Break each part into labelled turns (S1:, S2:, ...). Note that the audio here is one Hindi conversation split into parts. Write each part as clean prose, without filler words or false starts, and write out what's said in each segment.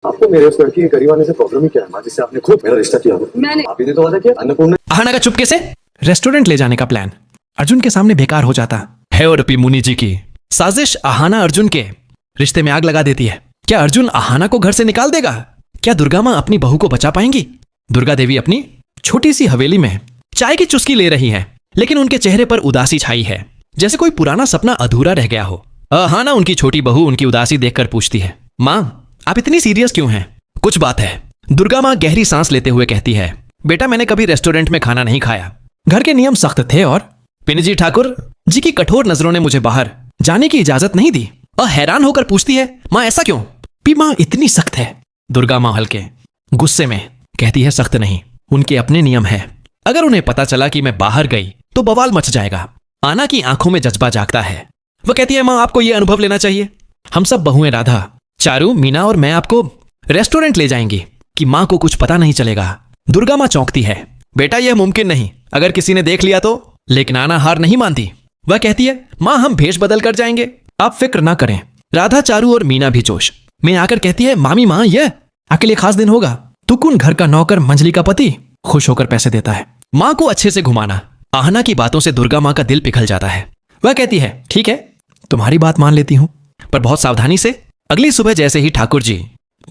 S1: आपको मेरे उस लड़की के करीब आने से प्रॉब्लम ही क्या है माँ, जिससे आपने खुद मेरा रिश्ता किया?
S2: मैंने
S1: आप ही ने तो वादा किया अन्नपूर्णा।
S3: अहाना का चुपके से रेस्टोरेंट ले जाने का प्लान अर्जुन के सामने बेकार हो जाता है और पी मुनि जी की साजिश अहाना अर्जुन के रिश्ते में आग लगा देती है। क्या अर्जुन अहाना को घर से निकाल देगा? क्या दुर्गा माँ अपनी बहू को बचा पाएंगी? दुर्गा देवी अपनी छोटी सी हवेली में चाय की चुस्की ले रही हैं, लेकिन उनके चेहरे पर उदासी छाई है, जैसे कोई पुराना सपना अधूरा रह गया हो। अहाना उनकी छोटी बहू उनकी उदासी देखकर पूछती है, माँ आप इतनी सीरियस क्यों हैं? कुछ बात है। दुर्गा माँ गहरी सांस लेते हुए कहती है, बेटा मैंने कभी रेस्टोरेंट में खाना नहीं खाया। घर के नियम सख्त थे और पिनजी ठाकुर जी की कठोर नजरों ने मुझे बाहर जाने की इजाजत नहीं दी। और हैरान होकर पूछती है, माँ ऐसा क्यों? पी माँ इतनी सख्त है। दुर्गा माँ हल्के गुस्से में कहती है, सख्त नहीं, उनके अपने नियम है। अगर उन्हें पता चला कि मैं बाहर गई तो बवाल मच जाएगा। आना की आंखों में जज्बा जागता है। वह कहती है, माँ आपको यह अनुभव लेना चाहिए। हम सब बहुएं राधा, चारू, मीना और मैं आपको रेस्टोरेंट ले जाएंगी कि माँ को कुछ पता नहीं चलेगा। दुर्गा माँ चौंकती है, बेटा यह मुमकिन नहीं, अगर किसी ने देख लिया तो। लेकिन आना हार नहीं मानती। वह कहती है, माँ हम भेष बदल कर जाएंगे, आप फिक्र ना करें। राधा, चारू और मीना भी जोश में आकर कहती है, मामी माँ यह आपके लिए खास दिन होगा। तुकुन घर का नौकर, मंजली का पति खुश होकर पैसे देता है। माँ को अच्छे से घुमाना। आहना की बातों से दुर्गा माँ का दिल पिघल जाता है। वह कहती है, ठीक है तुम्हारी बात मान लेती हूँ, पर बहुत सावधानी से। अगली सुबह जैसे ही ठाकुर जी,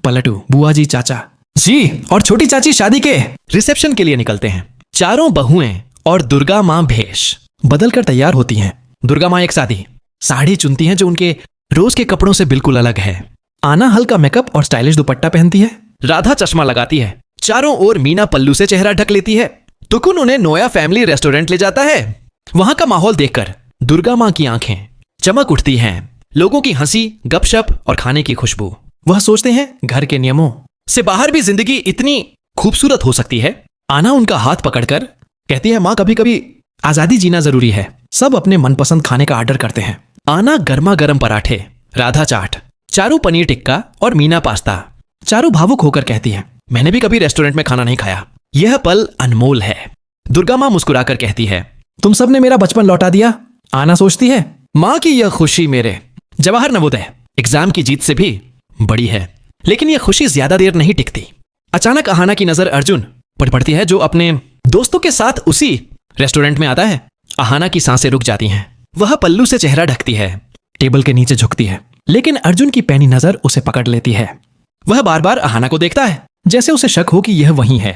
S3: पलटू, बुआ जी, चाचा जी और छोटी चाची शादी के रिसेप्शन के लिए निकलते हैं, चारों बहुएं और दुर्गा माँ भेष बदल कर तैयार होती हैं। दुर्गा माँ एक साड़ी चुनती हैं जो उनके रोज के कपड़ों से बिल्कुल अलग है। आना हल्का मेकअप और स्टाइलिश दुपट्टा पहनती है। राधा चश्मा लगाती है। चारों ओर मीना पल्लू से चेहरा ढक लेती है। तुकुन उन्हें नोया फैमिली रेस्टोरेंट ले जाता है। वहां का माहौल देखकर दुर्गा माँ की आंखें चमक उठती हैं। लोगों की हंसी, गपशप और खाने की खुशबू। वह सोचते हैं घर के नियमों से बाहर भी जिंदगी इतनी खूबसूरत हो सकती है। आना उनका हाथ पकड़कर कहती है, माँ कभी कभी आजादी जीना जरूरी है। सब अपने मनपसंद खाने का ऑर्डर करते हैं। आना गर्मा गर्म पराठे, राधा चाट, चारू पनीर टिक्का और मीना पास्ता। चारू भावुक होकर कहती है, मैंने भी कभी रेस्टोरेंट में खाना नहीं खाया, यह पल अनमोल है। दुर्गा माँ मुस्कुराकर कहती है, तुम सबने मेरा बचपन लौटा दिया। आना सोचती है, माँ की यह खुशी मेरे जवाहर नवोदय एग्जाम की जीत से भी बड़ी है। लेकिन यह खुशी ज्यादा देर नहीं टिकती। अचानक आहाना की नजर अर्जुन पर पड़ती है, जो अपने दोस्तों के साथ उसी रेस्टोरेंट में आता है। आहाना की सांसें रुक जाती हैं। वह पल्लू से चेहरा ढकती है, टेबल के नीचे झुकती है, लेकिन अर्जुन की पैनी नजर उसे पकड़ लेती है। वह बार बार आहाना को देखता है, जैसे उसे शक हो कि यह वही है।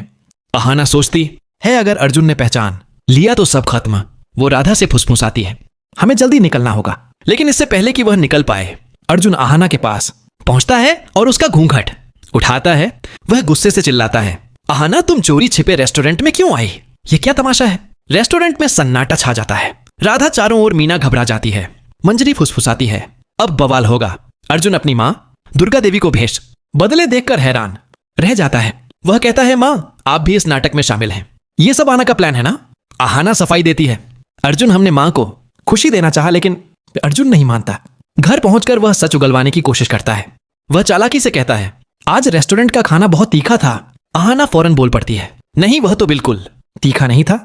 S3: आहाना सोचती है, अगर अर्जुन ने पहचान लिया तो सब खत्म। वो राधा से फुसफुसाती है, हमें जल्दी निकलना होगा। लेकिन इससे पहले कि वह निकल पाए, अर्जुन आहाना के पास पहुंचता है और उसका घूंघट उठाता है। वह गुस्से से चिल्लाता है, आहाना तुम चोरी छिपे रेस्टोरेंट में क्यों आई? ये क्या तमाशा है? रेस्टोरेंट में सन्नाटा छा जाता है। राधा, चारों ओर मीना घबरा जाती है। मंजरी फुसफुसाती है, अब बवाल होगा। अर्जुन अपनी माँ दुर्गा देवी को भेष बदले देखकर हैरान रह जाता है। वह कहता है, माँ आप भी इस नाटक में शामिल हैं, ये सब आना का प्लान है ना? आहाना सफाई देती है, अर्जुन हमने माँ को खुशी देना चाहा, लेकिन अर्जुन नहीं मानता। घर पहुंचकर वह सच उगलवाने की कोशिश करता है। वह चालाकी से कहता है, आज रेस्टोरेंट का खाना बहुत तीखा था। आहाना फौरन बोल पड़ती है, नहीं वह तो बिल्कुल तीखा नहीं था,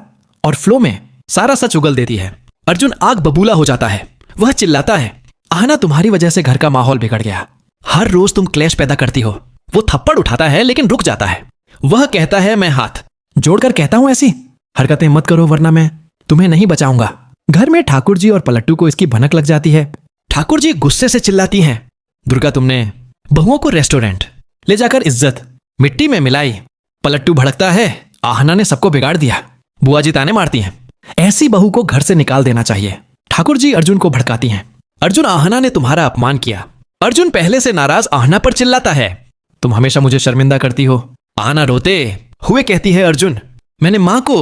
S3: और फ्लो में सारा सच उगल देती है। अर्जुन आग बबूला हो जाता है। वह चिल्लाता है, आहाना तुम्हारी वजह से घर का माहौल बिगड़ गया। हर रोज तुम क्लेश पैदा करती हो। वो थप्पड़ उठाता है लेकिन रुक जाता है। वह कहता है, मैं हाथ जोड़कर कहता हूं ऐसी हरकतें मत करो वरना मैं तुम्हें नहीं बचाऊंगा। घर में ठाकुर जी और पलट्टू को इसकी भनक लग जाती है। ठाकुर जी गुस्से से चिल्लाती हैं, दुर्गा तुमने बहुओं को रेस्टोरेंट ले जाकर इज्जत मिट्टी में मिलाई। पलट्टू भड़कता है, आहाना ने सबको बिगाड़ दिया। बुआ जी ताने मारती हैं, ऐसी बहू को घर से निकाल देना चाहिए। ठाकुर जी अर्जुन को भड़काती हैं, अर्जुन आहाना ने तुम्हारा अपमान किया। अर्जुन पहले से नाराज आहाना पर चिल्लाता है, तुम हमेशा मुझे शर्मिंदा करती हो। आहाना रोते हुए कहती है, अर्जुन मैंने माँ को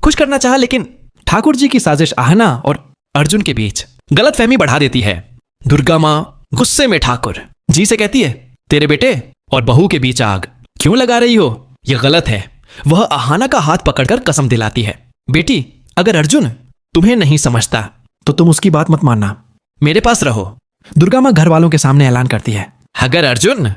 S3: खुश करना चाहा, लेकिन ठाकुर जी की साजिश आहाना और अर्जुन के बीच गलतफहमी बढ़ा देती है। दुर्गा माँ गुस्से में ठाकुर जी से कहती है, तेरे बेटे और बहू के बीच आग क्यों लगा रही हो? यह गलत है। वह आहाना का हाथ पकड़कर कसम दिलाती है, बेटी अगर अर्जुन तुम्हें नहीं समझता तो तुम उसकी बात मत मानना, मेरे पास रहो। दुर्गा माँ घर वालों के सामने ऐलान करती है, अगर अर्जुन